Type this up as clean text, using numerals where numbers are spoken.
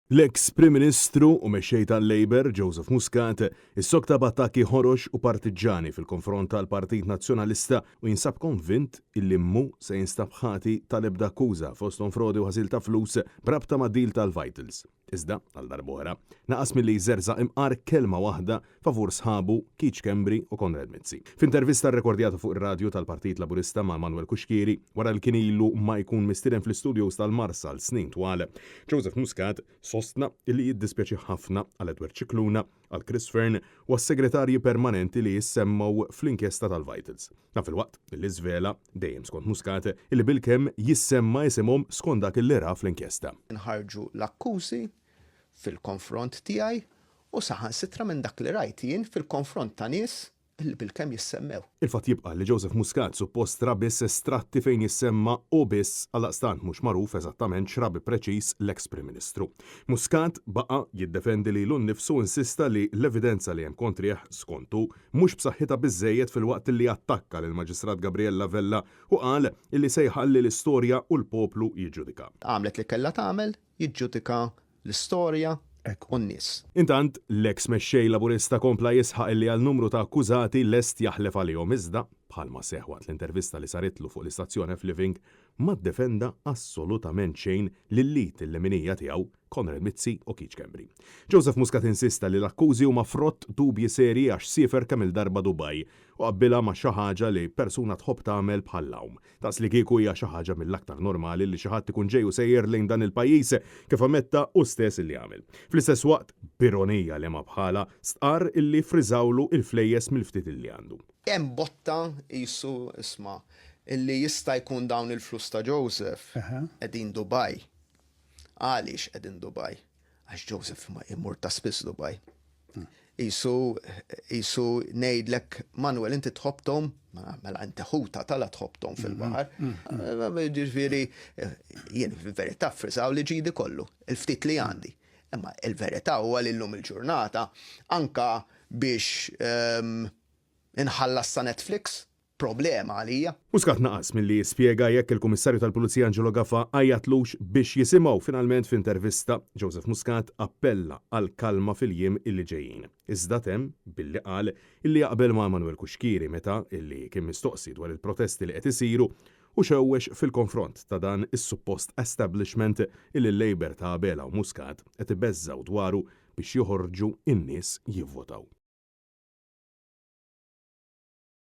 L-eks Prim Ministru u mexxej tal-Labor Joseph Muscat issokta b'attakki ħorox u partiġani fil-konfront tal-Partit Nazzjonalista u jinsab konvint illi mhu se jinstab ħati tal-ebda akkuża fosthom frodi u ħasil ta' flus brabta ma' deal tal-Vitals. Iżda, għal darb'oħra, naqas milli jżerżaq imqar kelma waħda favur sħabu Keith Schembri u Konrad Mizzi. F'intervista rrekordjata fuq ir-radju tal-Partit Laburista ma' Manuel Kuxkieri wara l kien ilu ma jkun mistieden fl-istudios tal-Marsal snin twal, Joseph Muscat sostna illi jiddispjaċi ħafna għal Edward Cicluna, għal Chris Fearn u għas-segretarji permanenti li jissemmaw fl-inkjesta tal-Vitals. Naf il-waqt illi żvela dejjem skont Muscat illi bilkemm jissemma isimhom skont dak illi ra fl-inkjesta. Nħarġu l-akkużi fil-konfront tiegħi u saħansitra minn dak li rajt jien fil-konfront ta' nies illi bilkemm jissemmew. Il-fatt jibqa' li Joseph Muscat suppost ra biss estratti fejn jissemma u biss għaldaqstant mhux magħruf eżattament x'rabi preċiż l-eks Prim Ministru. Muscat baqa' jiddefendi lilu nnifsu insista li l-evidenza li hemm kontrih skontu mhux b'saħħitha biżżejjed fil-waqt li attakka lill-Maġistrat Gabriella Vella u qal illi se jħalli l-istorja u l-poplu jiġġudika. Għamlet li kellha tagħmel, jiġġudika l-istorja u n-nies. Intant, l-eks mexxej Laburista kompla jisħaq li għal numru ta' akkużati lest jaħlef għalihom iżda, bħalma seħ waqt l-intervista li saritlu fuq l-istazzjon F-Living, ma ddefenda assolutament xejn lill-lit il-leminija tiegħu Konrad Mizzi u Keith Schembri. Joseph Muscat insista li l-akkużi huma frott dubji serji għax siefer kemm il-darba Dubai u qabbilha ma' xi ħaġa li persuna tħobb tagħmel bħal-hawn. Taqs li kieku hija xi ħaġa mill-aktar normali li xi ħadd ikun ġej u sejjer lejn dan il-pajjiż kif ammetta u stess li għamel. Fl-istess waqt, b'ironija li ma bħala stqar illi friżawlu il-flejjes mill-ftit illi għandu. Hemm botta qisu isma' illi jista' jkun dawn il-flus ta' Joseph qegħdin Dubai. Għaliex qegħdin Dubai? Għax Joseph ma jmur ta' spiss Dubai. Isu ngħidlek Manuel inti tħobbhom, mela inti ħuta tala tħobbhom fil-baħar. Ġifieri jien fil-verità friżaw li ġiedi kollu, il-ftit li għandi. Imma il-verità huwa li llum il-ġurnata anka biex inħallas sa Netflix problema għalija. Muscat naqas milli jispjega jekk il-Kummissarju tal-Pulizija Angelo Gaffa għajjatlux biex jisimgħu finalment f'intervista Joseph Muscat appella għal kalma fil-jiem illi ġejjin. Iżda temm billi qal illi jaqbel ma' Manuel Kuxkieri meta illi kien mistoqsi dwar il-protesti li qed isiru u xewwex fil-konfront ta' dan is-suppost establishment illi l-Labor ta' Abela u Muscat qed ibeżżaw dwaru biex joħorġu in-nies jivvotaw.